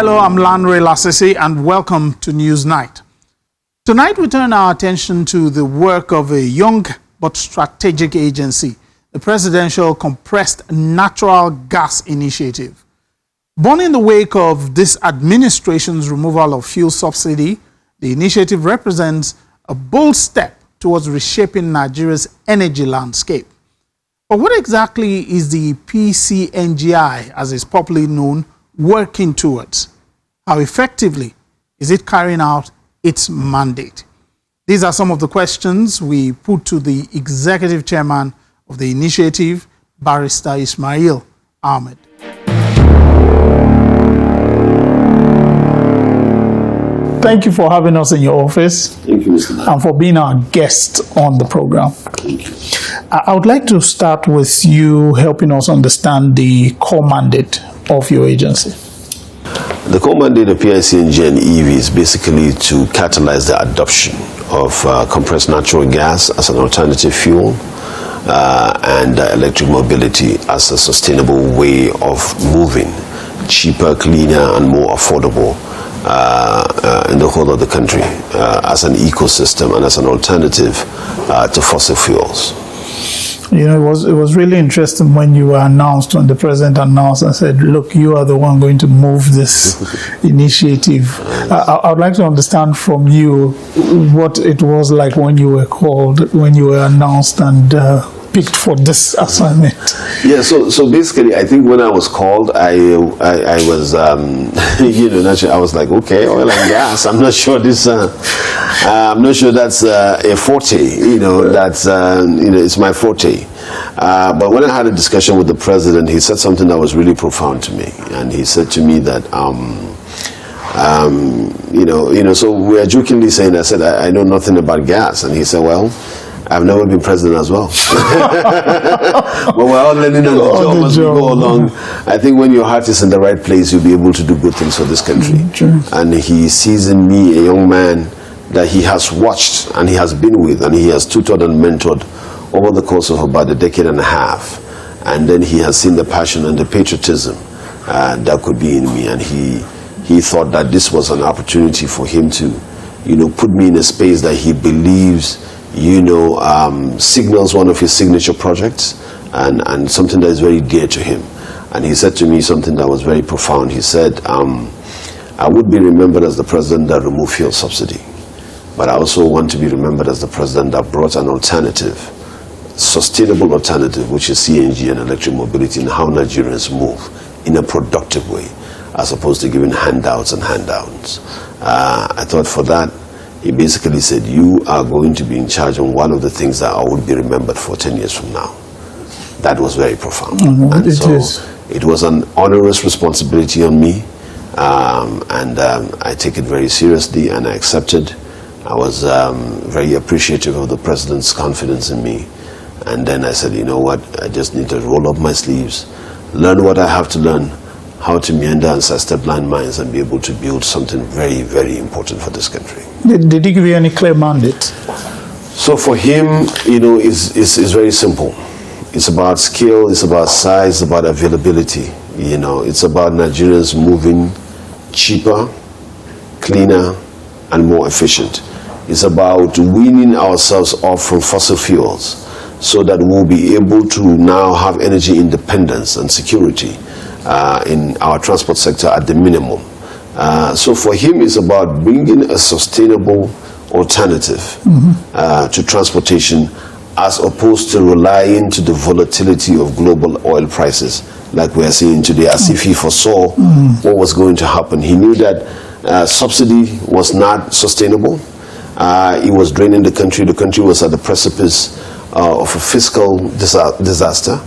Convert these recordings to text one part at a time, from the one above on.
Hello, I'm Lanre Lasisi and welcome to Newsnight. Tonight we turn our attention to the work of a young but strategic agency, the Presidential Compressed Natural Gas Initiative. Born in the wake of this administration's removal of fuel subsidy, the initiative represents a bold step towards reshaping Nigeria's energy landscape. But what exactly is the PI-CNG, as it's popularly known, working towards? How effectively is it carrying out its mandate? These are some of the questions we put to the executive chairman of the initiative, Barrister Ismail Ahmed. Thank you for having us in your office. Thank you, Mr. And for being our guest on the program. Thank you. I would like to start with you helping us understand the core mandate of your agency. The core mandate of PI-CNG and EV is basically to catalyze the adoption of compressed natural gas as an alternative fuel and electric mobility as a sustainable way of moving, cheaper, cleaner, and more affordable in the whole of the country as an ecosystem and as an alternative to fossil fuels. You know, it was really interesting when you were announced, when the president announced and said, look, you are the one going to move this initiative. I would like to understand from you what it was like when you were called, when you were announced and picked for this assignment. Yeah, so basically, I think when I was called, I was, naturally, I was like, okay, oil and gas. I'm not sure this. I'm not sure that's a forte. That's it's my forte. But when I had a discussion with the president, he said something that was really profound to me, and he said to me that. So we are jokingly saying, I said, I know nothing about gas, and he said, well, I've never been president as well. But we're all learning on the job as we go along. I think when your heart is in the right place, you'll be able to do good things for this country. And he sees in me a young man that he has watched and he has been with and he has tutored and mentored over the course of about a decade and a half. And then he has seen the passion and the patriotism that could be in me. And he thought that this was an opportunity for him to, put me in a space that he believes signals one of his signature projects and something that is very dear to him. And he said to me something that was very profound. He said, I would be remembered as the president that removed fuel subsidy, but I also want to be remembered as the president that brought an alternative, sustainable alternative, which is CNG and electric mobility, and how Nigerians move in a productive way, as opposed to giving handouts and handouts. I thought for that, he basically said, you are going to be in charge of one of the things that I would be remembered for 10 years from now. That was very profound. It was an onerous responsibility on me, and I take it very seriously, and I accepted. I was very appreciative of the president's confidence in me. And then I said, you know what, I just need to roll up my sleeves, learn what I have to learn, how to meander and sidestep blind minds and be able to build something very, very important for this country. Did he give you any clear mandate? So for him, it's very simple. It's about skill, it's about size, it's about availability. It's about Nigerians moving cheaper, cleaner, and more efficient. It's about weaning ourselves off from fossil fuels so that we'll be able to now have energy independence and security in our transport sector at the minimum. So for him, it's about bringing a sustainable alternative to transportation, as opposed to relying to the volatility of global oil prices like we are seeing today, as if he foresaw what was going to happen. He knew that subsidy was not sustainable. It was draining the country. The country was at the precipice of a fiscal disaster.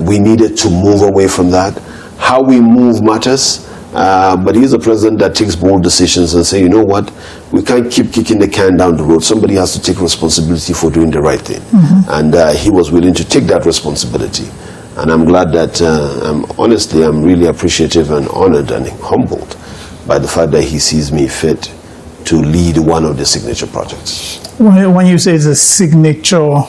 We needed to move away from that. How we move matters, but he's a president that takes bold decisions and say, you know what, we can't keep kicking the can down the road. Somebody has to take responsibility for doing the right thing. And he was willing to take that responsibility. And I'm glad that, I'm really appreciative and honored and humbled by the fact that he sees me fit to lead one of the signature projects. When you say it's a signature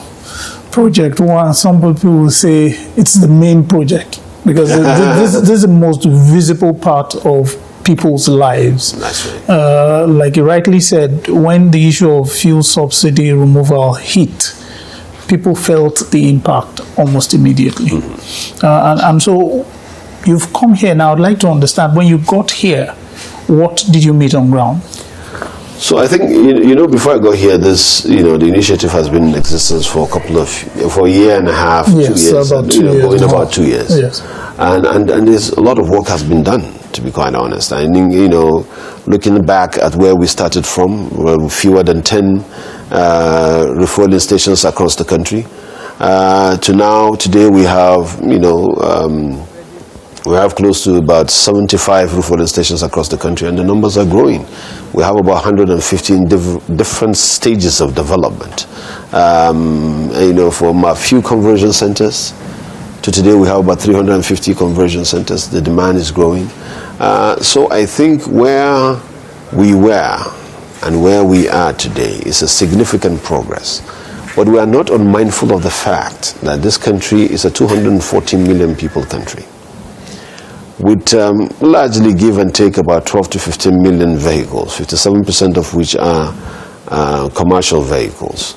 project, some people will say it's the main project, because this is the most visible part of people's lives. That's right. Like you rightly said, when the issue of fuel subsidy removal hit, people felt the impact almost immediately. And so you've come here now. I'd like to understand, when you got here, what did you meet on ground? So I think, you know, before I got here, this, you know, the initiative has been in existence for a year and a half, yes, 2 years, about 2 years. Going about 2 years. Yes. And there's a lot of work has been done, to be quite honest. I think, you know, looking back at where we started from, fewer than 10 refueling stations across the country, to now, today we have, you know, we have close to about 75 refueling stations across the country, and the numbers are growing. We have about 115 different stages of development. You know, from a few conversion centers to today, we have about 350 conversion centers. The demand is growing. So I think where we were and where we are today is a significant progress. But we are not unmindful of the fact that this country is a 240 million people country, with largely give and take about 12 to 15 million vehicles, 57% of which are commercial vehicles.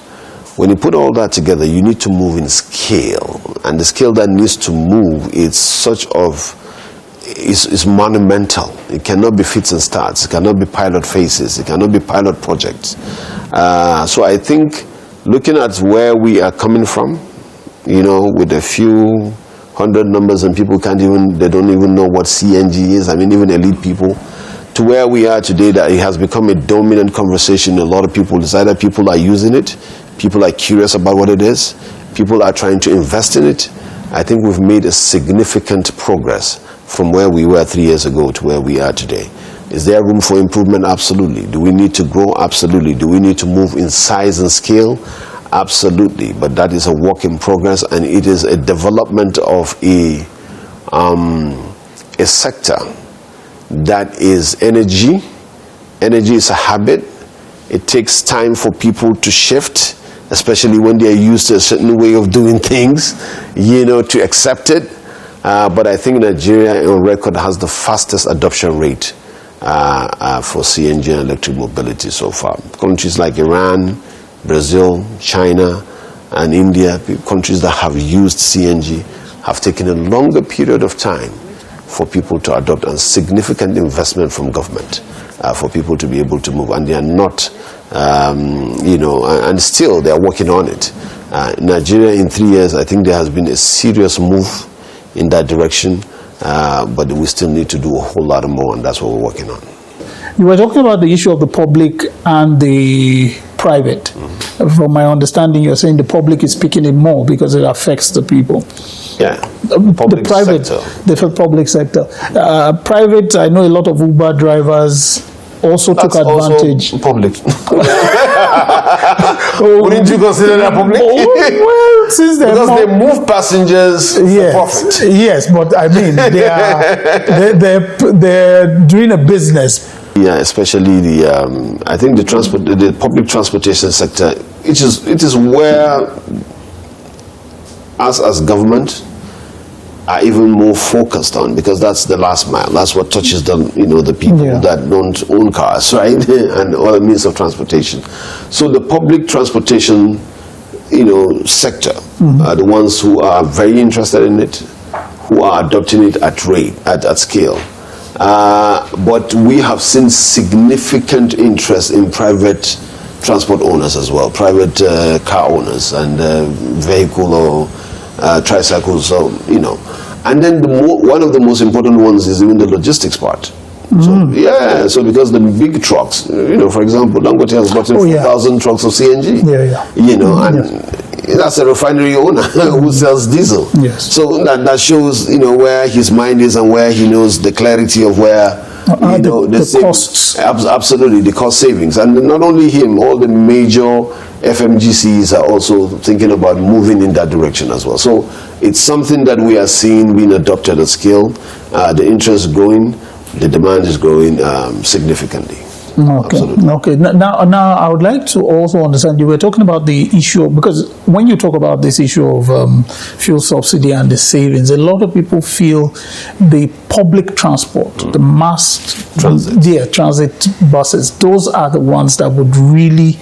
When you put all that together, you need to move in scale, and the scale that needs to move is monumental. It cannot be fits and starts. It cannot be pilot phases. It cannot be pilot projects. So I think looking at where we are coming from, you know, with a few hundred numbers, and people they don't even know what CNG is. I mean, even elite people, to where we are today, that it has become a dominant conversation. A lot of people, it's either people are using it, people are curious about what it is, people are trying to invest in it. I think we've made a significant progress from where we were 3 years ago to where we are today. Is there room for improvement? Absolutely. Do we need to grow? Absolutely. Do we need to move in size and scale? Absolutely. But that is a work in progress, and it is a development of a sector that is energy. Energy is a habit. It takes time for people to shift, especially when they are used to a certain way of doing things, you know, to accept it. But I think Nigeria on record has the fastest adoption rate for CNG and electric mobility so far. Countries like Iran, Brazil, China, and India, countries that have used CNG, have taken a longer period of time for people to adopt, and significant investment from government for people to be able to move. And they are not, you know, and still they are working on it. Nigeria, in 3 years, I think there has been a serious move in that direction, but we still need to do a whole lot more, and that's what we're working on. You were talking about the issue of the public and the private. From my understanding, you're saying the public is picking it more because it affects the people. Yeah, the private sector. The public sector. Private, I know a lot of Uber drivers also took advantage. Also public. Wouldn't you consider that public? Well, since because they move passengers for profit. Yes, but I mean, they're doing a business. Yeah, especially I think the public transportation sector. It is where us as government are even more focused on, because that's the last mile. That's what touches the people that don't own cars, right? And other means of transportation. So the public transportation, sector are the ones who are very interested in it, who are adopting it at scale. But we have seen significant interest in private transport owners as well, private car owners and vehicle or tricycles, And then one of the most important ones is even the logistics part. So because the big trucks, for example, Dangote has bought 4,000 trucks of CNG. And that's a refinery owner who sells diesel. Yes. So that shows, where his mind is and where he knows the clarity of where, the costs. Absolutely, the cost savings. And not only him, all the major FMGCs are also thinking about moving in that direction as well. So it's something that we are seeing being adopted at scale. The interest is growing, the demand is growing significantly. Okay. Absolutely. Okay. Now, I would like to also understand. You were talking about the issue because when you talk about this issue of fuel subsidy and the savings, a lot of people feel the public transport, the mass transit buses, those are the ones that would really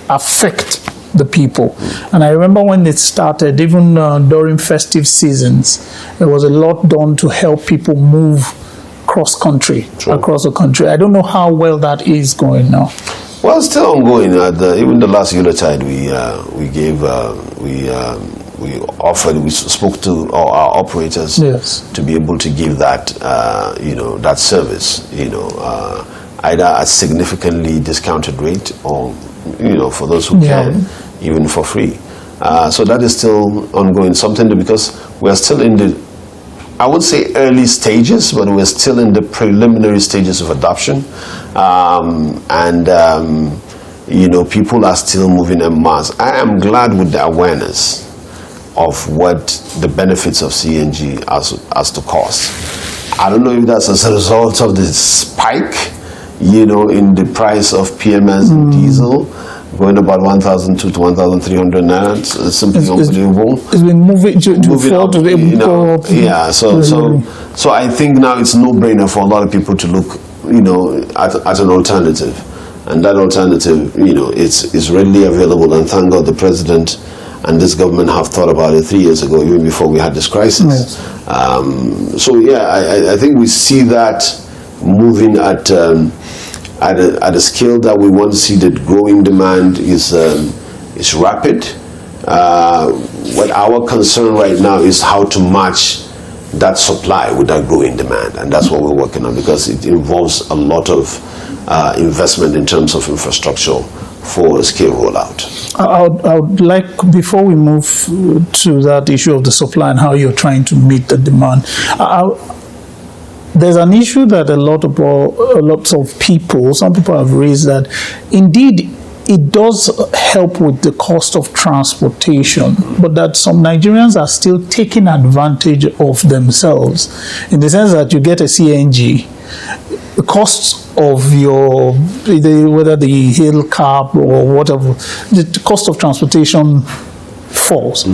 affect the people. And I remember when it started, even during festive seasons, there was a lot done to help people move across the country. I don't know how well that is going now. Well, it's still ongoing. Even the last Yuletide, we offered, we spoke to our operators to be able to give that, that service, either at significantly discounted rate or, for those who can, even for free. So that is still ongoing, because we're still in the, I would say early stages, but we're still in the preliminary stages of adoption. People are still moving en masse. I am glad with the awareness of what the benefits of CNG as to cost. I don't know if that's as a result of the spike, in the price of PMS and diesel, going about 1,200 to 1,300 naira. It's simply unbelievable. It's been moving to up. Yeah, so I think now it's no-brainer for a lot of people to look, at an alternative. And that alternative, is readily available. And thank God the president and this government have thought about it 3 years ago, even before we had this crisis. I think we see that moving at a scale that we want to see. That growing demand is rapid. What our concern right now is how to match that supply with that growing demand, and that's what we're working on, because it involves a lot of investment in terms of infrastructure for a scale rollout. I would like, before we move to that issue of the supply and how you're trying to meet the demand, there's an issue that lots of people, some people have raised, that indeed it does help with the cost of transportation, but that some Nigerians are still taking advantage of themselves, in the sense that you get a CNG, the cost of your, whether the hail cab or whatever, the cost of transportation falls.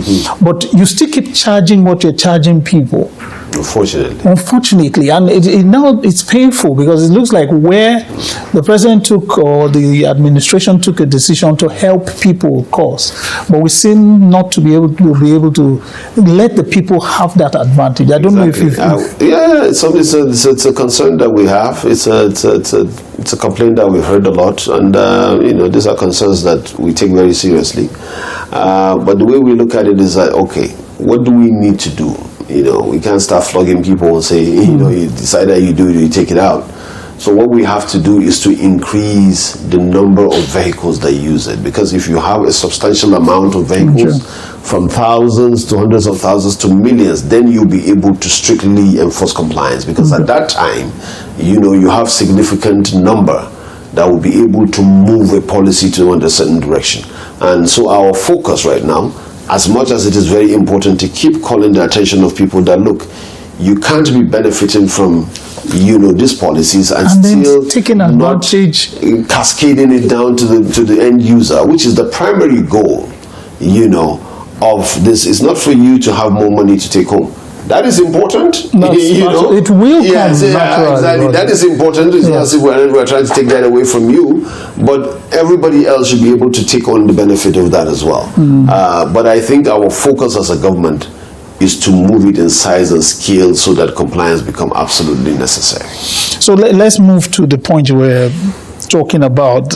But you still keep charging what you're charging people. Unfortunately, and now it's painful, because it looks like where the president took, or the administration took, a decision to help people cost, but we seem not to be able to let the people have that advantage. I don't know if it's a concern that we have. It's a complaint that we've heard a lot, and these are concerns that we take very seriously. But the way we look at it is that, okay, what do we need to do? We can't start flogging people and say, you decide that you do it, you take it out. So what we have to do is to increase the number of vehicles that use it, because if you have a substantial amount of vehicles, from thousands to hundreds of thousands to millions, then you'll be able to strictly enforce compliance, because at that time, you have significant number that will be able to move a policy to a certain direction. And so our focus right now, as much as it is very important to keep calling the attention of people that, look, you can't be benefiting from these policies and still taking advantage, cascading it down to the end user, which is the primary goal of this. It's not for you to have more money to take home. That is important. It will come. Exactly. That is important. It's not as if we're trying to take that away from you, but everybody else should be able to take on the benefit of that as well. But I think our focus as a government is to move it in size and scale so that compliance become absolutely necessary. So let's move to the point we're talking about,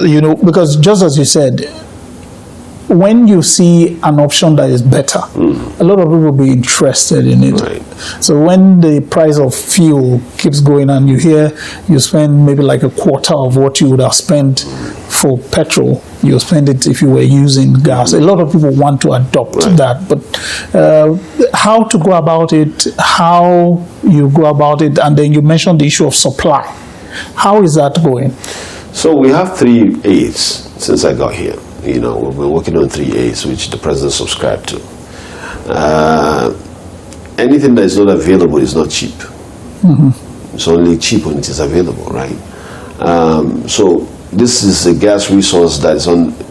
because just as you said, when you see an option that is better, a lot of people will be interested in it. Right. So when the price of fuel keeps going and you hear you spend maybe like a quarter of what you would have spent for petrol, you spend it if you were using gas. A lot of people want to adopt that, but how to go about it, how you go about it, and then you mentioned the issue of supply. How is that going? So we have 3 A's since I got here. We've been working on 3 A's, which the president subscribed to. Anything that is not available is not cheap. It's only cheap when it is available, right? So this is a gas resource that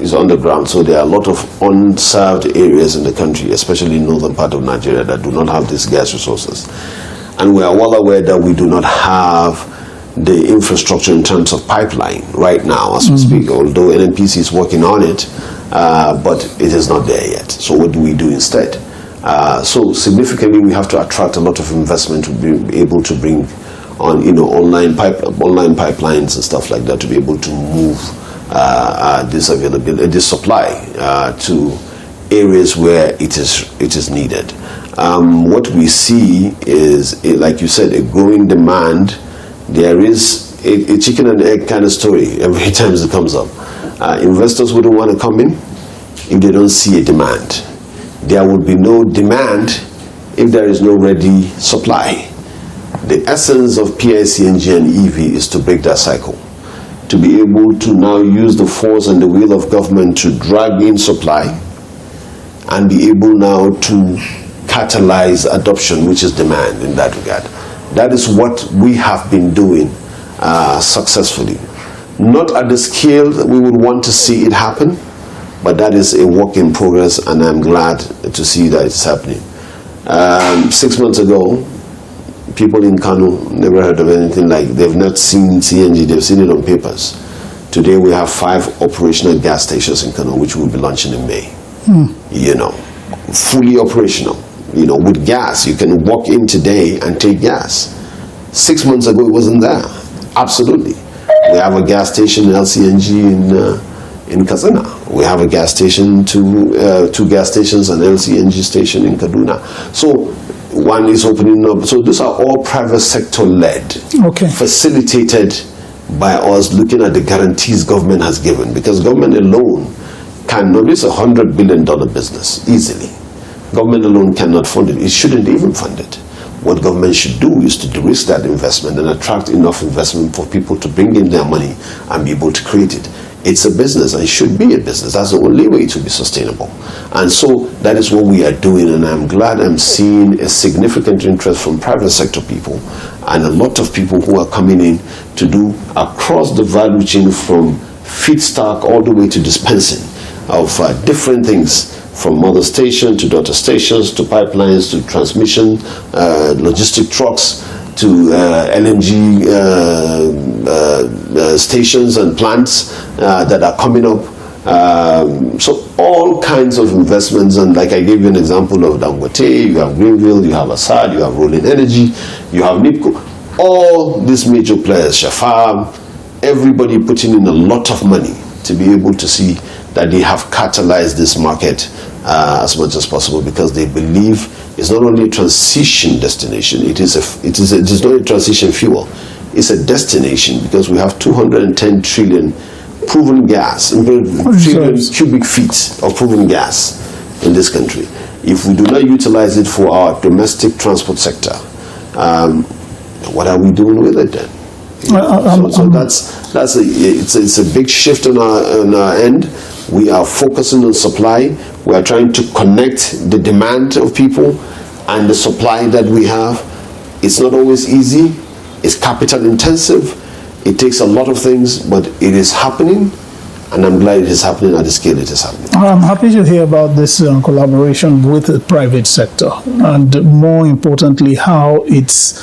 is underground. So there are a lot of unserved areas in the country, especially in northern part of Nigeria, that do not have these gas resources. And we are well aware that we do not have the infrastructure in terms of pipeline right now as we speak, although NNPC is working on it, but it is not there yet. So what do we do instead? So significantly, we have to attract a lot of investment to be able to bring on, online pipelines and stuff like that, to be able to move this supply to areas where it is needed. What we see is, like you said, a growing demand. There is a chicken and egg kind of story every time it comes up. Investors wouldn't want to come in if they don't see a demand. There would be no demand if there is no ready supply. The essence of PI-CNG and EV is to break that cycle, to be able to now use the force and the will of government to drag in supply and be able now to catalyze adoption, which is demand in that regard. That is what we have been doing successfully. Not at the scale that we would want to see it happen, but that is a work in progress, and I'm glad to see that it's happening. 6 months ago, people in Kano never heard of anything like, they've not seen CNG, they've seen it on papers. Today we have 5 operational gas stations in Kano, which we'll be launching in May. Fully operational. With gas, you can walk in today and take gas. 6 months ago, it wasn't there. Absolutely. We have a gas station, LCNG in Katsina. We have a gas station, two gas stations, an LCNG station in Kaduna. So one is opening up. So these are all private sector led, facilitated by us looking at the guarantees government has given, because government alone cannot. It's $100 billion business easily. Government alone cannot fund it. It shouldn't even fund it. What government should do is to de-risk that investment and attract enough investment for people to bring in their money and be able to create it. It's a business, and it should be a business. That's the only way to be sustainable. And so that is what we are doing, and I'm glad I'm seeing a significant interest from private sector people and a lot of people who are coming in to do across the value chain, from feedstock all the way to dispensing of different things, from mother station to daughter stations to pipelines to transmission, logistic trucks to LNG stations and plants that are coming up. So all kinds of investments, and like I gave you an example of Dangote, you have Greenville, you have Assad, you have Rolling Energy, you have NIPCO, all these major players, Shafam, everybody putting in a lot of money to be able to see that they have catalyzed this market as much as possible, because they believe it's not only a transition destination, it is not a transition fuel, it's a destination, because we have 210 trillion proven gas, trillion cubic feet of proven gas in this country. If we do not utilize it for our domestic transport sector, what are we doing with it then? So it's a big shift on our end. We are focusing on supply. We are trying to connect the demand of people and the supply that we have. It's not always easy. It's capital intensive. It takes a lot of things, but it is happening, and I'm glad it is happening at the scale it is happening. I'm happy to hear about this collaboration with the private sector, and more importantly, how it's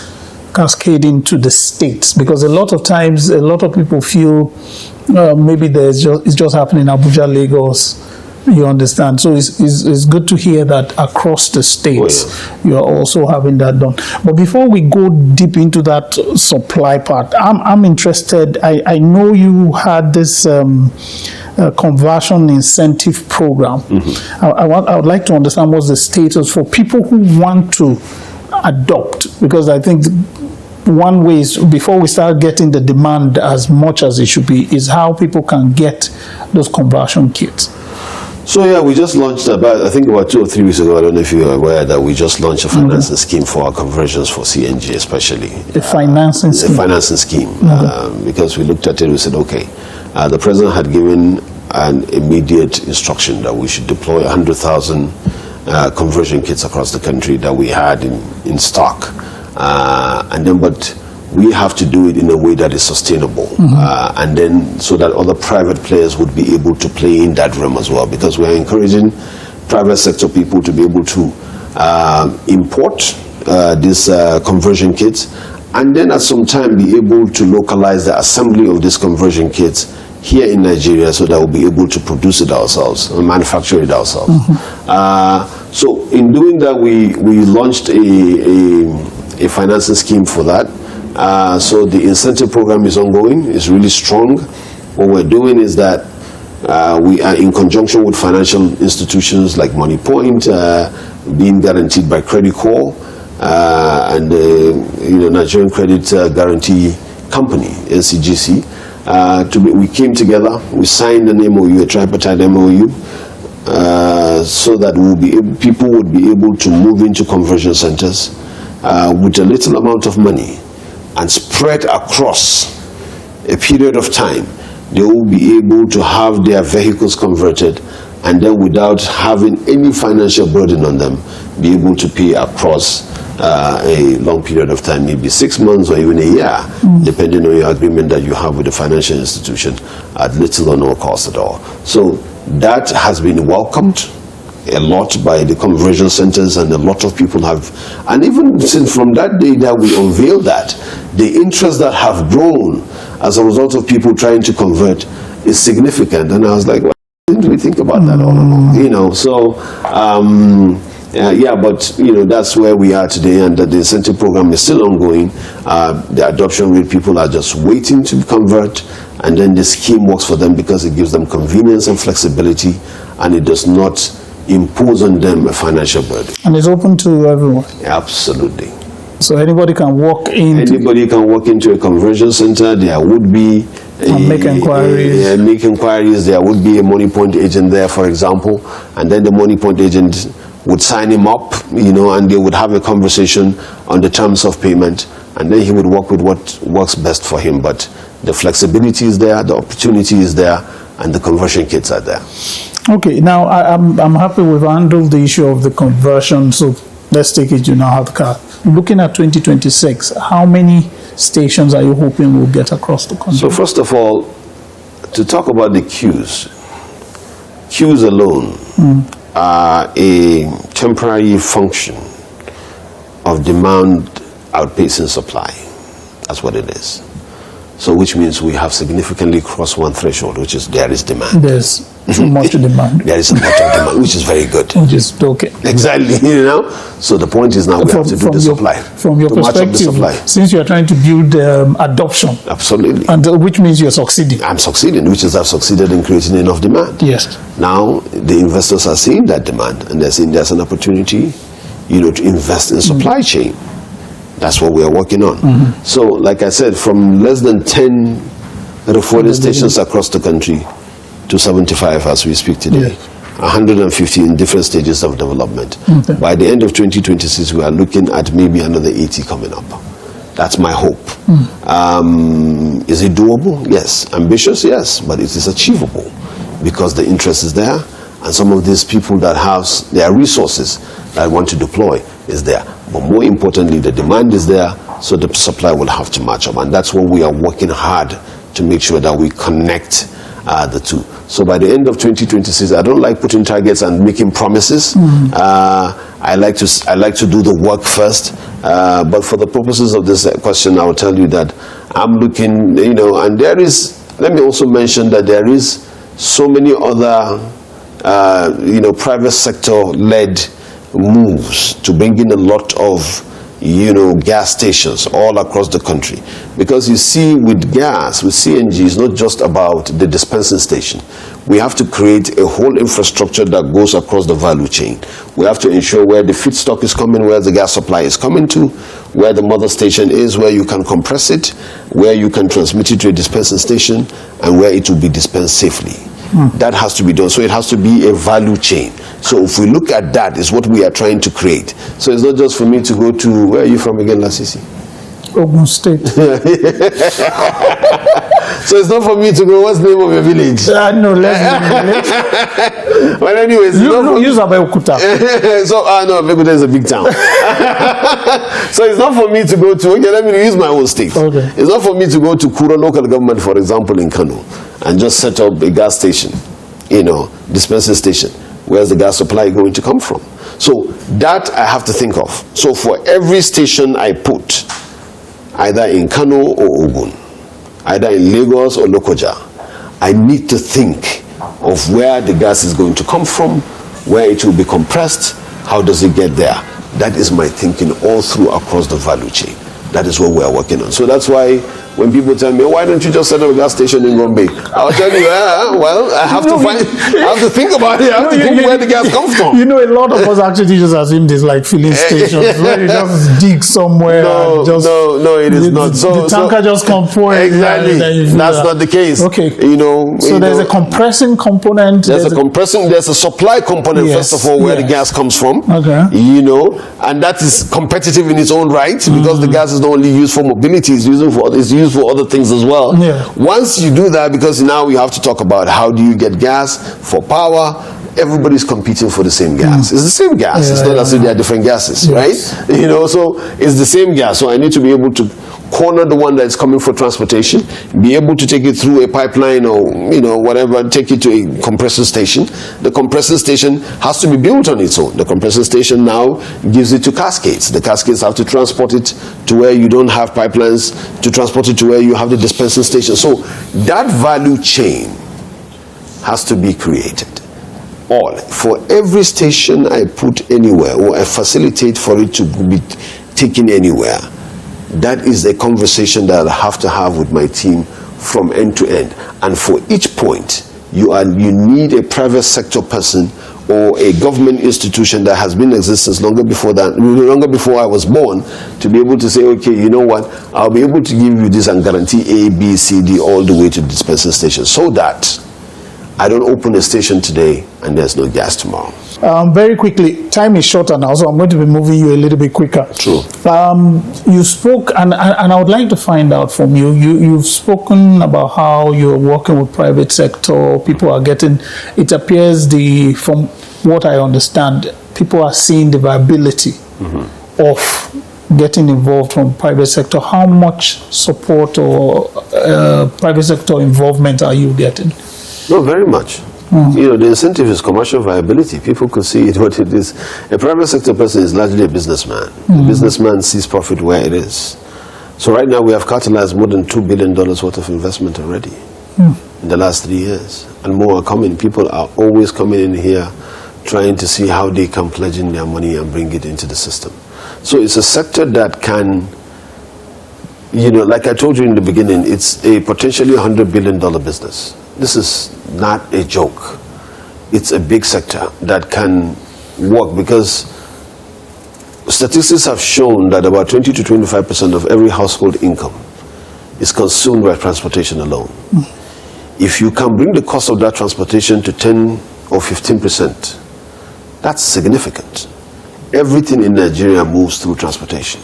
cascading to the states, because a lot of times a lot of people feel maybe it's just happening in Abuja, Lagos, you understand. So it's good to hear that across the states you are also having that done. But before we go deep into that supply part, I'm interested. I know you had this conversion incentive program. I would like to understand what's the status for people who want to adopt, because I think one way is, before we start getting the demand as much as it should be, is how people can get those conversion kits. So yeah, we just launched I think about 2 or 3 weeks ago, I don't know if you are aware, that we just launched a financing scheme for our conversions for CNG especially. A financing scheme? A financing scheme, because we looked at it, we said, okay, the president had given an immediate instruction that we should deploy 100,000 conversion kits across the country that we had in stock. But we have to do it in a way that is sustainable, and then so that other private players would be able to play in that realm as well, because we are encouraging private sector people to be able to import these conversion kits, and then at some time be able to localize the assembly of these conversion kits here in Nigeria, so that we'll be able to produce it ourselves or manufacture it ourselves. So in doing that, we launched a financing scheme for that. So the incentive program is ongoing, it's really strong. What we're doing is that we are in conjunction with financial institutions like Money Point, being guaranteed by Credit Corps, and Nigerian Credit Guarantee Company, NCGC. We came together, we signed an MOU, a tripartite MOU, so that people would be able to move into conversion centers with a little amount of money, and spread across a period of time. They will be able to have their vehicles converted, and then without having any financial burden on them, be able to pay across a long period of time, maybe 6 months or even a year, depending on your agreement that you have with the financial institution, at little or no cost at all. So that has been welcomed a lot by the conversion centers, and a lot of people have, and even since from that day that we unveiled that, the interest that have grown as a result of people trying to convert is significant. And I was like, why didn't we think about that all along? So but that's where we are today, and the incentive program is still ongoing. The adoption rate, people are just waiting to convert, and then the scheme works for them because it gives them convenience and flexibility, and it does not impose on them a financial burden. And it's open to everyone? Absolutely. So anybody can walk in? Anybody can walk into a conversion center. There would be make inquiries. Make inquiries. There would be a Money Point agent there, for example, and then the Money Point agent would sign him up, and they would have a conversation on the terms of payment, and then he would work with what works best for him. But the flexibility is there, the opportunity is there, and the conversion kits are there. Okay, now I'm happy we've handled the issue of the conversion, so let's take it you now have the car. Looking at 2026, how many stations are you hoping will get across the country? So first of all, to talk about the queues alone are a temporary function of demand outpacing supply. That's what it is. So which means we have significantly crossed one threshold, which is there is demand. There's too much demand. There is a lot of demand, which is very good. Which is okay. Exactly, So the point is now we have to do the supply. From your perspective, since you are trying to build adoption. Absolutely. And which means you're succeeding. I'm succeeding, which is I've succeeded in creating enough demand. Yes. Now the investors are seeing that demand, and they're seeing there's an opportunity, to invest in supply chain. That's what we are working on. So, like I said, from less than 10 refueling stations across the country to 75 as we speak today, 150 in different stages of development. By the end of 2026, we are looking at maybe another 80 coming up. That's my hope. Is it doable? Yes. Ambitious? Yes. But it is achievable because the interest is there, and some of these people that have their resources that want to deploy is there. But more importantly, the demand is there, so the supply will have to match up. And that's what we are working hard to make sure that we connect the two. So by the end of 2026, I don't like putting targets and making promises. I like to do the work first. But for the purposes of this question, I will tell you that I'm looking, and there is, let me also mention that there is so many other, private sector-led moves to bring in a lot of gas stations all across the country, because you see, with gas, with CNG, it's not just about the dispensing station. We have to create a whole infrastructure that goes across the value chain. We have to ensure where the feedstock is coming, where the gas supply is coming to, where the mother station is, where you can compress it, where you can transmit it to a dispensing station, and where it will be dispensed safely. That has to be done. So it has to be a value chain. So if we look at that, is what we are trying to create. So it's not just for me to go to, where are you from again, Lasisi? Ogun State. So it's not for me to go, what's the name of your village? No, let's But anyways, use Abeokuta. So no, Abeokuta is a big town. So it's not for me to go to, okay, let me use my own state. Okay. It's not for me to go to Kura local government, for example, in Kano, and just set up a gas station, dispensing station. Where's the gas supply going to come from? So that I have to think of. So for every station I put, either in Kano or Ogun, either in Lagos or Lokoja, I need to think of where the gas is going to come from, where it will be compressed, how does it get there. That is my thinking all through across the value chain. That is what we are working on. So that's why when people tell me, why don't you just set up a gas station in Gombe? I'll tell you, well, I have to think about it. I have to think where the gas comes from. A lot of us actually just assume there's like filling stations where you just dig somewhere. No, it is not. The tanker just comes for it. Exactly. That's not the case. Okay. So there's a compressing component. There's a supply component, yes, first of all, where the gas comes from. Okay. And that is competitive in its own right, because the gas is not only used for mobility, it's used for other things as well. Yeah. Once you do that, because now we have to talk about how do you get gas for power. Everybody's competing for the same gas. It's the same gas. It's not as if they are different gases, right? So it's the same gas. So I need to be able to corner the one that's coming for transportation, be able to take it through a pipeline or whatever, take it to a compressor station. The compressor station has to be built on its own. The compressor station now gives it to cascades. The cascades have to transport it to where you don't have pipelines, to transport it to where you have the dispensing station. So that value chain has to be created. For every station I put anywhere, or I facilitate for it to be taken anywhere, that is a conversation that I have to have with my team from end to end. And for each point, you need a private sector person or a government institution that has been in existence longer before I was born, to be able to say, okay, you know what, I'll be able to give you this and guarantee A, B, C, D all the way to the dispensing station, so that I don't open a station today and there's no gas tomorrow. Very quickly, time is shorter now, so I'm going to be moving you a little bit quicker. True. You spoke, and I would like to find out from you, you've spoken about how you're working with private sector, people are getting, it appears from what I understand, people are seeing the viability of getting involved from private sector. How much support or private sector involvement are you getting? No, very much. The incentive is commercial viability. People could see it what it is. A private sector person is largely a businessman. The businessman sees profit where it is. So right now we have catalyzed more than $2 billion worth of investment already in the last 3 years. And more are coming. People are always coming in here trying to see how they can pledge in their money and bring it into the system. So it's a sector that can, like I told you in the beginning, it's a potentially $100 billion business. This is not a joke. It's a big sector that can work, because statistics have shown that about 20 to 25% of every household income is consumed by transportation alone. If you can bring the cost of that transportation to 10 or 15%, that's significant. Everything in Nigeria moves through transportation.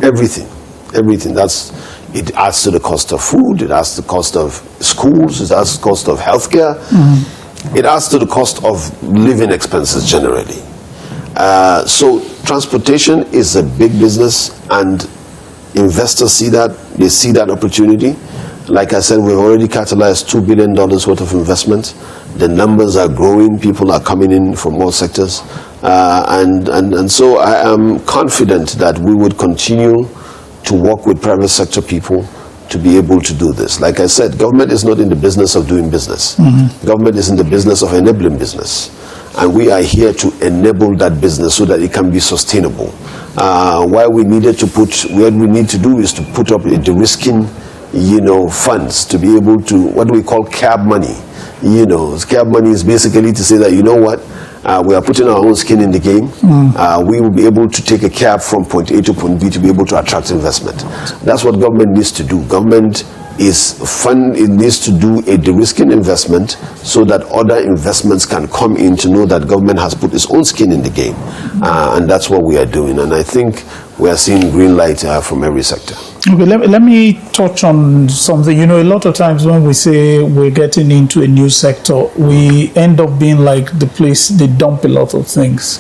Everything. It adds to the cost of food, it adds to the cost of schools, it adds to the cost of healthcare, it adds to the cost of living expenses generally. So transportation is a big business, and investors see that, they see that opportunity. Like I said, we've already catalyzed $2 billion worth of investment. The numbers are growing, people are coming in from all sectors. And so I am confident that we would continue to work with private sector people to be able to do this. Like I said, government is not in the business of doing business. Government is in the business of enabling business. And we are here to enable that business so that it can be sustainable. What we need to do is to put up a de-risking, funds to be able to, what we call cab money. Cab money is basically to say that, we are putting our own skin in the game. We will be able to take a cab from point A to point B to be able to attract investment. That's what government needs to do. Government it needs to do a de-risking investment so that other investments can come in, to know that government has put its own skin in the game. And that's what we are doing. And I think we are seeing green light from every sector. Okay, let me touch on something. A lot of times when we say we're getting into a new sector, we end up being like the place they dump a lot of things.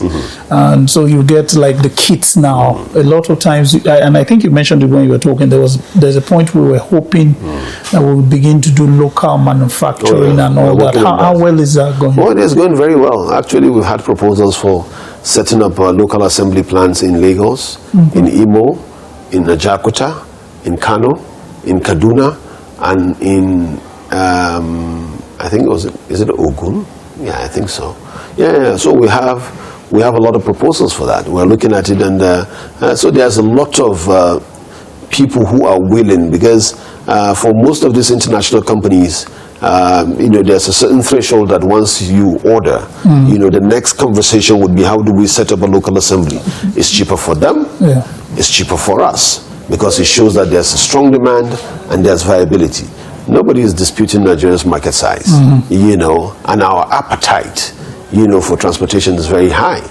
And so you get like the kits now. A lot of times, and I think you mentioned it when you were talking, there's a point we were hoping that we would begin to do local manufacturing and all that. How well is that going? Well, it's going very well. Actually, we've had proposals for setting up local assembly plants in Lagos, in Imo, in Ajakuta, in Kano, in Kaduna, and in I think is it Ogun? Yeah, I think so. Yeah. So we have a lot of proposals for that. We're looking at it, and so there's a lot of people who are willing, because for most of these international companies, there's a certain threshold that once you order, the next conversation would be, how do we set up a local assembly? It's cheaper for them. Yeah. It's cheaper for us, because it shows that there's a strong demand and there's viability. Nobody is disputing Nigeria's market size, and our appetite, for transportation is very high.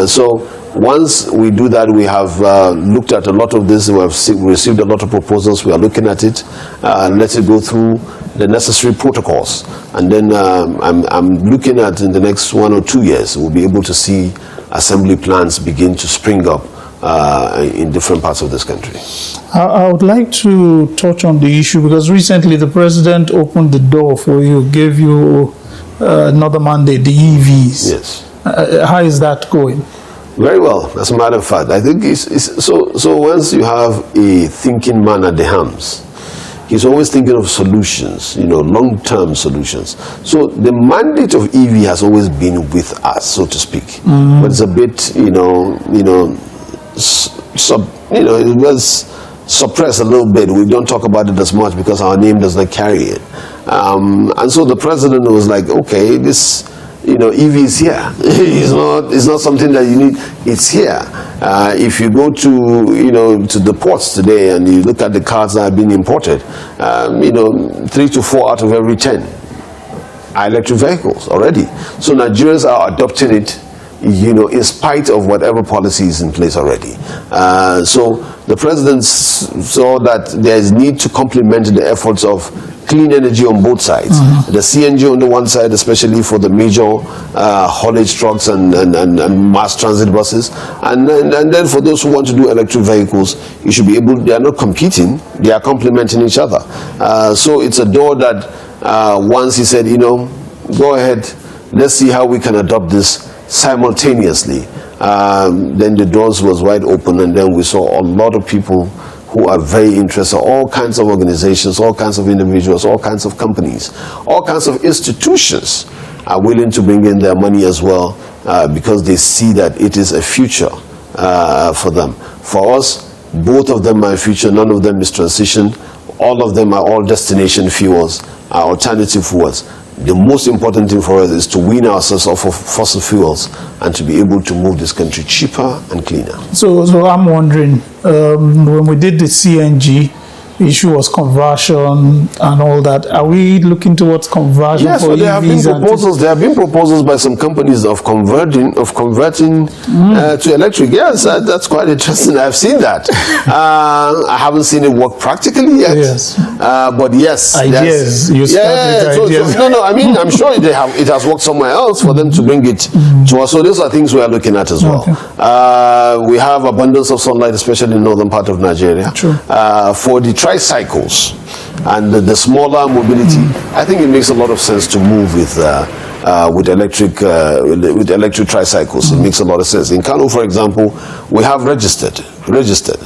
So once we do that, we have looked at a lot of this. We have received a lot of proposals. We are looking at it. Let it go through the necessary protocols. And then I'm looking at, in the next 1 or 2 years, we'll be able to see assembly plants begin to spring up in different parts of this country. I would like to touch on the issue, because recently the president opened the door for you, gave you another mandate, the EVs. Yes. How is that going? Very well, as a matter of fact. I think so once you have a thinking man at the helms, he's always thinking of solutions, long-term solutions. So the mandate of EV has always been with us, so to speak. But it's a bit, it was suppressed a little bit. We don't talk about it as much because our name does not carry it. And so the president was like, okay, this, EV is here. It's not something that you need. It's here. If you go to the ports today and you look at the cars that have been imported, 3 to 4 out of every 10 are electric vehicles already. So Nigerians are adopting it, in spite of whatever policy is in place already. So the president saw that there is need to complement the efforts of clean energy on both sides. The CNG on the one side, especially for the major haulage trucks and mass transit buses, and then for those who want to do electric vehicles, you should be able. They are not competing; they are complementing each other. So it's a door that once he said, go ahead, let's see how we can adopt this simultaneously. Then the doors was wide open, and then we saw a lot of people who are very interested, all kinds of organizations, all kinds of individuals, all kinds of companies, all kinds of institutions are willing to bring in their money as well, because they see that it is a future for them. For us, both of them are a future, none of them is transition, all of them are all destination fuels, are alternative fuels. The most important thing for us is to wean ourselves off of fossil fuels and to be able to move this country cheaper and cleaner. So I'm wondering, when we did the CNG, the issue was conversion and all that. Are we looking towards conversion? Yes, for there have been proposals. There have been proposals by some companies of converting to electric. Yes, that's quite interesting. I've seen that. I haven't seen it work practically yet. Yes, but yes, ideas. You start with ideas. No. I mean, I'm sure it has worked somewhere else for them to bring it to us. So those are things we are looking at as well. Okay. We have abundance of sunlight, especially in the northern part of Nigeria. True. For the tricycles and the smaller mobility, I think it makes a lot of sense to move with electric tricycles. It makes a lot of sense. In Kano, for example, we have registered.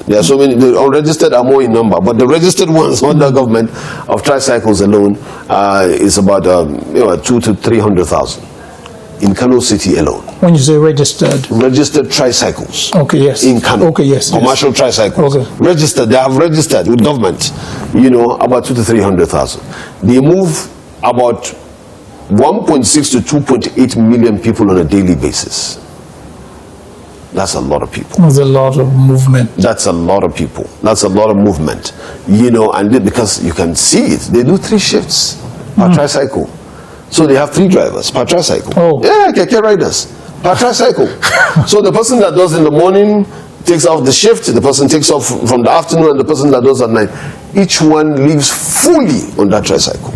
There are so many. The unregistered are more in number, but the registered ones under government of tricycles alone is about 200,000 to 300,000 in Kano City alone. When you say registered tricycles. Okay, yes. In Kano. Okay, yes. Commercial tricycles. Okay. Registered. They have registered with government. About 200,000 to 300,000. They move about 1.6 to 2.8 million people on a daily basis. That's a lot of people. That's a lot of movement. That's a lot of people. That's a lot of movement. And because you can see it, they do 3 shifts per tricycle. So they have 3 drivers per tricycle. Oh. Yeah, keke riders per tricycle. So the person that does in the morning, takes off the shift, the person takes off from the afternoon, and the person that does at night. Each one lives fully on that tricycle.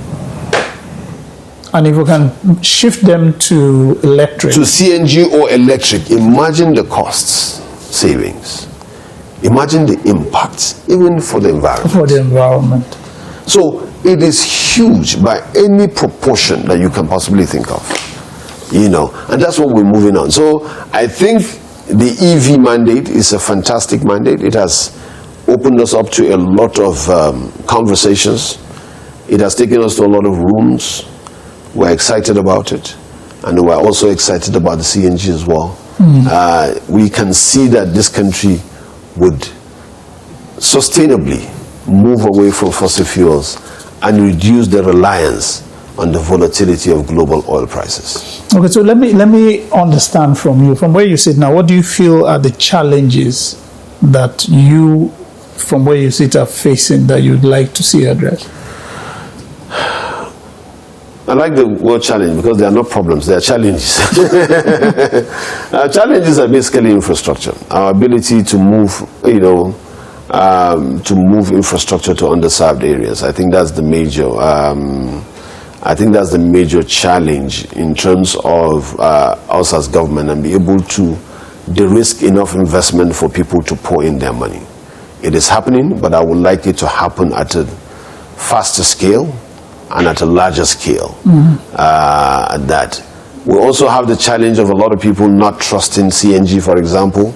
And if we can shift them to electric. To CNG or electric, imagine the costs, savings. Imagine the impact, even for the environment. For the environment. So it is huge by any proportion that you can possibly think of. You know, and that's what we're moving on. So I think the EV mandate is a fantastic mandate. It has opened us up to a lot of conversations. It has taken us to a lot of rooms. We're excited about it, and we're also excited about the CNG as well. We can see that this country would sustainably move away from fossil fuels and reduce the reliance on the volatility of global oil prices. Okay, so let me understand from you, from where you sit now, what do you feel are the challenges that you, from where you sit, are facing that you'd like to see addressed? I like the word challenge because they are not problems, they are challenges. Challenges are basically infrastructure. Our ability to move, to move infrastructure to underserved areas. I think that's the major challenge in terms of us as government, and be able to de-risk enough investment for people to pour in their money. It is happening, but I would like it to happen at a faster scale and at a larger scale. That we also have the challenge of a lot of people not trusting CNG, for example,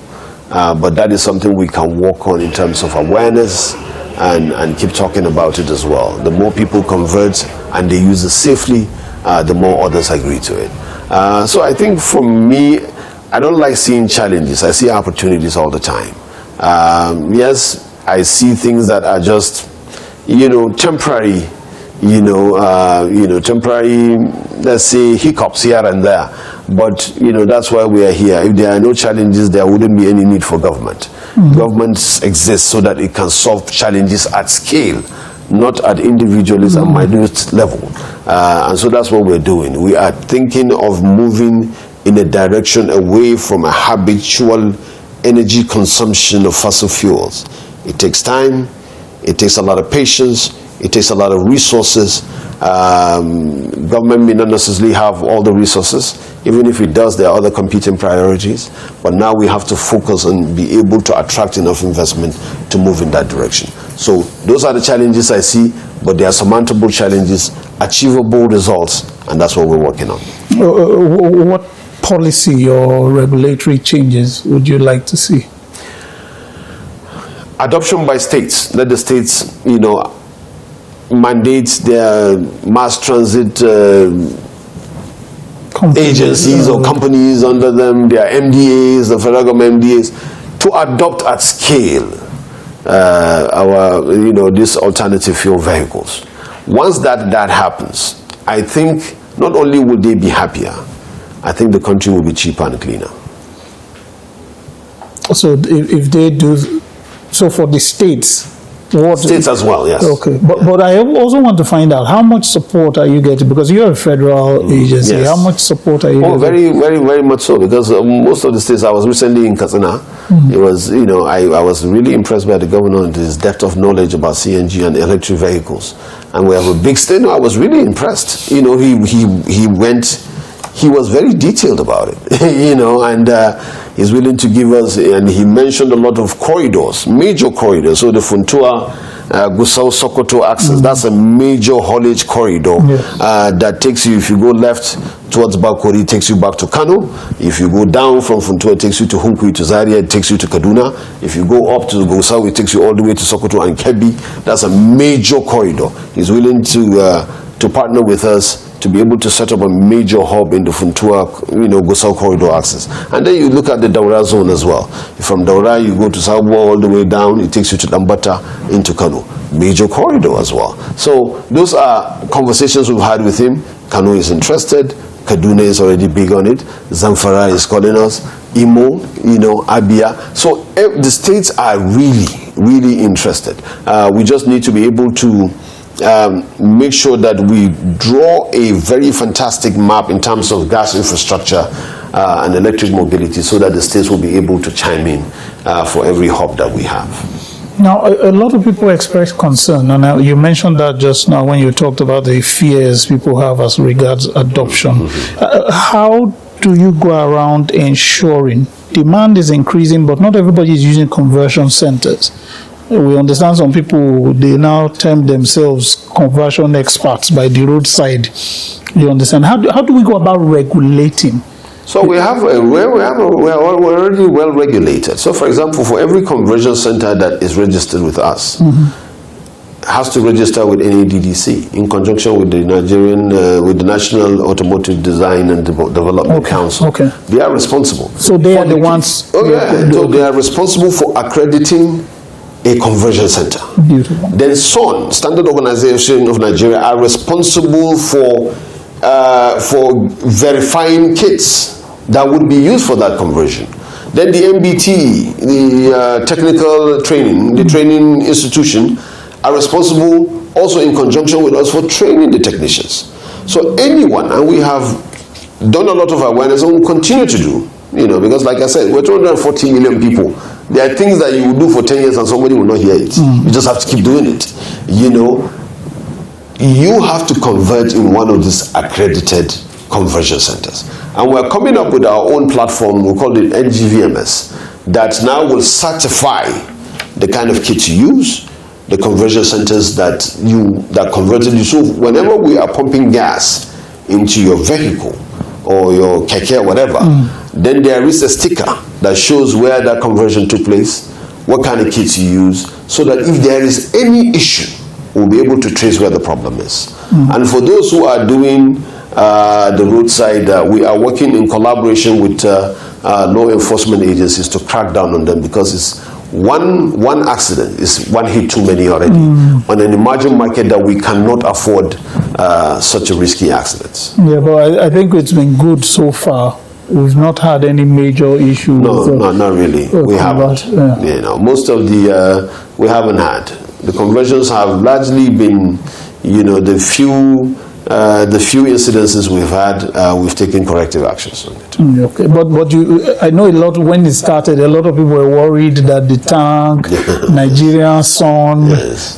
but that is something we can work on in terms of awareness and keep talking about it as well. The more people convert and they use it safely, the more others agree to it. So I think for me, I don't like seeing challenges. I see opportunities all the time. Yes, I see things that are just, temporary. Temporary, let's say, hiccups here and there. But, that's why we are here. If there are no challenges, there wouldn't be any need for government. Governments exist so that it can solve challenges at scale, not at individualism and minute level. And so that's what we're doing. We are thinking of moving in a direction away from a habitual energy consumption of fossil fuels. It takes time, it takes a lot of patience, it takes a lot of resources. Government may not necessarily have all the resources. Even if it does, there are other competing priorities. But now we have to focus and be able to attract enough investment to move in that direction. So those are the challenges I see, but they are surmountable challenges, achievable results, and that's what we're working on. What policy or regulatory changes would you like to see? Adoption by states. Let the states, mandate their mass transit agencies or companies under them, their MDAs, the federal government MDAs, to adopt at scale these alternative fuel vehicles. Once that happens, I think not only will they be happier, I think the country will be cheaper and cleaner. So if they do, so for the states, states as well, yes. Okay, but I also want to find out how much support are you getting, because you're a federal agency. Yes. How much support are you getting? Very, very, very much so, because most of the states, I was recently in Katsina. It was, I was really impressed by the governor and his depth of knowledge about CNG and electric vehicles. And we have a big state. I was really impressed. He went. He was very detailed about it, and he's willing to give us, and he mentioned a lot of corridors, major corridors. So the Funtua, Gusau, Sokoto axis, that's a major haulage corridor that takes you, if you go left towards Bakori, it takes you back to Kano. If you go down from Funtua, it takes you to Hunkui, to Zaria, it takes you to Kaduna. If you go up to Gusau, it takes you all the way to Sokoto and Kebbi. That's a major corridor. He's willing to partner with us to be able to set up a major hub in the Funtua, Gusau corridor access. And then you look at the Daura zone as well. From Daura, you go to Sabwa all the way down, it takes you to Dambata into Kano. Major corridor as well. So those are conversations we've had with him. Kano is interested. Kaduna is already big on it. Zamfara is calling us. Imo, Abia. So the states are really, really interested. We just need to be able to make sure that we draw a very fantastic map in terms of gas infrastructure and electric mobility, so that the states will be able to chime in for every hub that we have. Now, a lot of people express concern, and you mentioned that just now when you talked about the fears people have as regards adoption. How do you go around ensuring demand is increasing, but not everybody is using conversion centers? We understand some people, they now term themselves conversion experts by the roadside. You understand? How do we go about regulating? So we're already well regulated. So, for example, for every conversion center that is registered with us, has to register with NADDC in conjunction with the with the National Automotive Design and Development Council. Okay. They are responsible. So they are the ones. Oh yeah. So they are responsible for accrediting a conversion center. Beautiful. Then SON, Standard Organization of Nigeria, are responsible for verifying kits that would be used for that conversion. Then the MBT, the technical training, the training institution, are responsible also in conjunction with us for training the technicians. So anyone, and we have done a lot of awareness and will continue to do, because like I said, we're 240 million people. There are things that you will do for 10 years and somebody will not hear it. You just have to keep doing it. You have to convert in one of these accredited conversion centers. And we're coming up with our own platform, we call it NGVMS, that now will certify the kind of kit you use, the conversion centers that converted you. So whenever we are pumping gas into your vehicle or your keke or whatever, then there is a sticker that shows where that conversion took place, what kind of kits you use, so that if there is any issue, we'll be able to trace where the problem is. And for those who are doing the roadside, we are working in collaboration with law enforcement agencies to crack down on them, because it's one accident is one hit too many already on an emerging market that we cannot afford such a risky accidents. Yeah, but I think it's been good so far. We've not had any major issues. No, not really. We haven't. Yeah. Most of the we haven't had. The conversions have largely been, the few incidences we've had, we've taken corrective actions on it. Okay, but I know a lot, when it started, a lot of people were worried that the tank, Nigerian sun,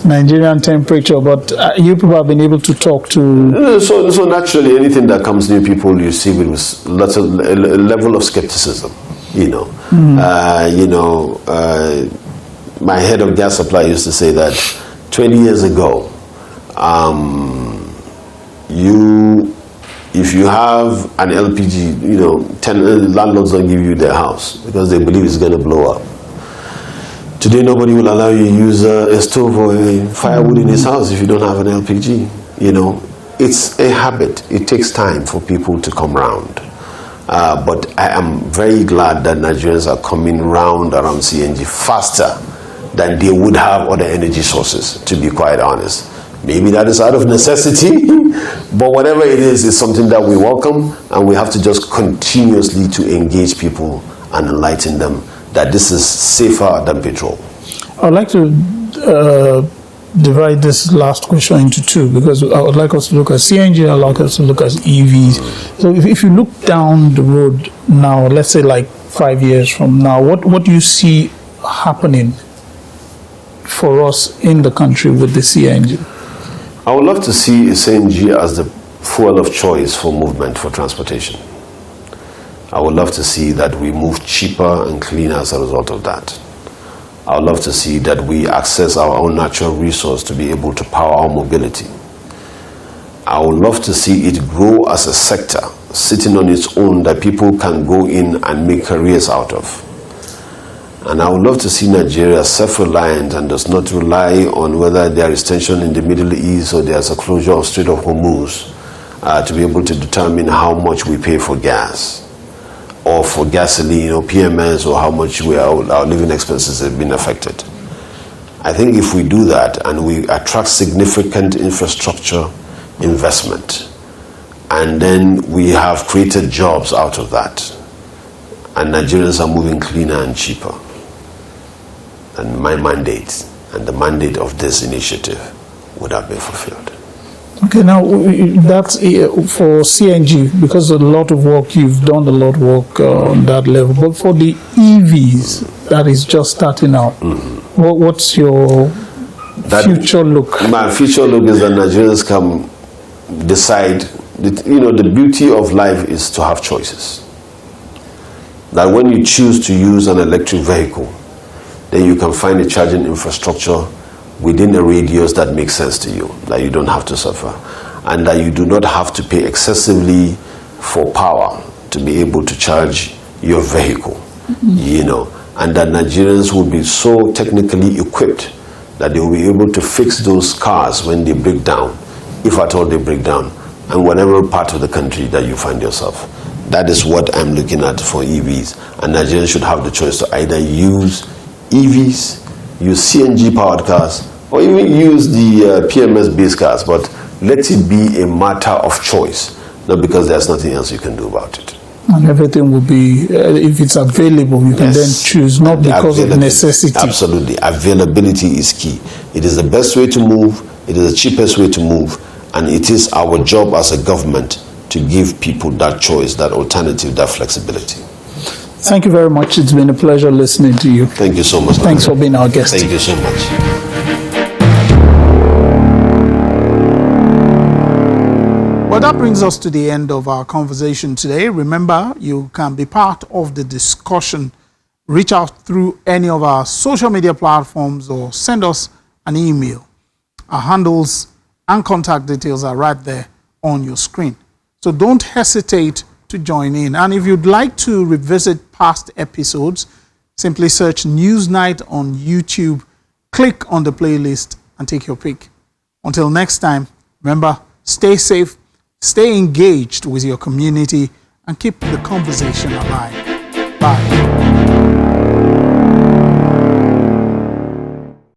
Nigerian temperature, but you people have been able to talk to... So naturally, anything that comes new, people you see with lots of a level of skepticism, my head of gas supply used to say that 20 years ago, if you have an LPG, 10 landlords don't give you their house because they believe it's going to blow up. Today, nobody will allow you to use a stove or a firewood in his house if you don't have an LPG. It's a habit. It takes time for people to come round. But I am very glad that Nigerians are coming around CNG faster than they would have other energy sources, to be quite honest. Maybe that is out of necessity, but whatever it is something that we welcome, and we have to just continuously to engage people and enlighten them that this is safer than petrol. I'd like to divide this last question into two, because I would like us to look at CNG, I'd like us to look at EVs. So if you look down the road now, let's say like 5 years from now, what do you see happening for us in the country with the CNG? I would love to see CNG as the fuel of choice for movement, for transportation. I would love to see that we move cheaper and cleaner as a result of that. I would love to see that we access our own natural resource to be able to power our mobility. I would love to see it grow as a sector, sitting on its own, that people can go in and make careers out of. And I would love to see Nigeria self-reliant and does not rely on whether there is tension in the Middle East or there's a closure of Strait of Hormuz to be able to determine how much we pay for gas or for gasoline or PMS, or how much our living expenses have been affected. I think if we do that and we attract significant infrastructure investment, and then we have created jobs out of that, and Nigerians are moving cleaner and cheaper, and my mandate and the mandate of this initiative would have been fulfilled. Okay, now that's for CNG, because a lot of work, you've done a lot of work on that level. But for the EVs, that is just starting out, what's your future look? My future look is that Nigerians can decide. The beauty of life is to have choices. That when you choose to use an electric vehicle, then you can find a charging infrastructure within a radius that makes sense to you, that you don't have to suffer, and that you do not have to pay excessively for power to be able to charge your vehicle, and that Nigerians will be so technically equipped that they will be able to fix those cars when they break down, if at all they break down, and whatever part of the country that you find yourself. That is what I'm looking at for EVs, and Nigerians should have the choice to either use EVs, use CNG powered cars, or even use the PMS-based cars, but let it be a matter of choice, not because there's nothing else you can do about it. And everything will be, if it's available, you can then choose, not because of necessity. Absolutely. Availability is key. It is the best way to move, it is the cheapest way to move, and it is our job as a government to give people that choice, that alternative, that flexibility. Thank you very much. It's been a pleasure listening to you. Thank you so much. Thanks for being our guest. Thank you so much. Well, that brings us to the end of our conversation today. Remember, you can be part of the discussion. Reach out through any of our social media platforms or send us an email. Our handles and contact details are right there on your screen. So don't hesitate to join in. And if you'd like to revisit past episodes, simply search Newsnight on YouTube, click on the playlist and take your pick. Until next time, remember, stay safe, stay engaged with your community, and keep the conversation alive. Bye.